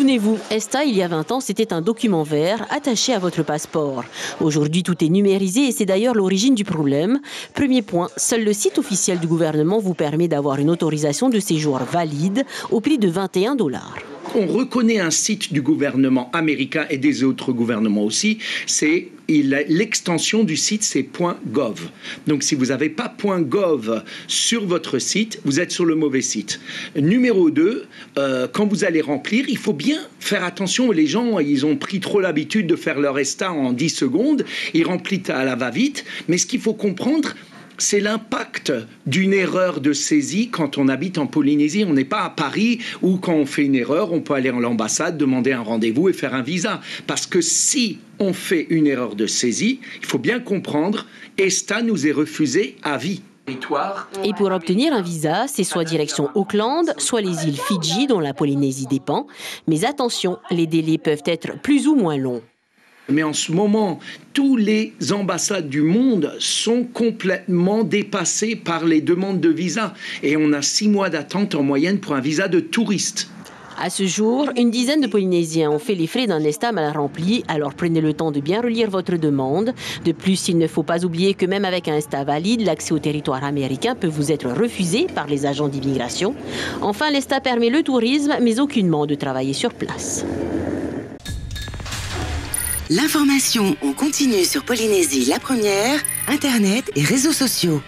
Souvenez-vous, ESTA, il y a 20 ans, c'était un document vert attaché à votre passeport. Aujourd'hui, tout est numérisé et c'est d'ailleurs l'origine du problème. Premier point, seul le site officiel du gouvernement vous permet d'avoir une autorisation de séjour valide au prix de 21 $. On reconnaît un site du gouvernement américain et des autres gouvernements aussi, l'extension du site, c'est .gov. Donc si vous n'avez pas .gov sur votre site, vous êtes sur le mauvais site. Numéro 2, quand vous allez remplir, il faut bien faire attention. Les gens, ils ont pris trop l'habitude de faire leur ESTA en 10 secondes. Ils remplissent à la va-vite. Mais ce qu'il faut comprendre, c'est l'impact d'une erreur de saisie quand on habite en Polynésie. On n'est pas à Paris où quand on fait une erreur, on peut aller à l'ambassade, demander un rendez-vous et faire un visa. Parce que si on fait une erreur de saisie, il faut bien comprendre, ESTA nous est refusé à vie. Et pour obtenir un visa, c'est soit direction Auckland, soit les îles Fidji dont la Polynésie dépend. Mais attention, les délais peuvent être plus ou moins longs. Mais en ce moment, tous les ambassades du monde sont complètement dépassées par les demandes de visa. Et on a 6 mois d'attente en moyenne pour un visa de touriste. À ce jour, une dizaine de Polynésiens ont fait les frais d'un ESTA mal rempli, alors prenez le temps de bien relire votre demande. De plus, il ne faut pas oublier que même avec un ESTA valide, l'accès au territoire américain peut vous être refusé par les agents d'immigration. Enfin, l'ESTA permet le tourisme, mais aucunement de travailler sur place. L'information en continu sur Polynésie la première, Internet et réseaux sociaux.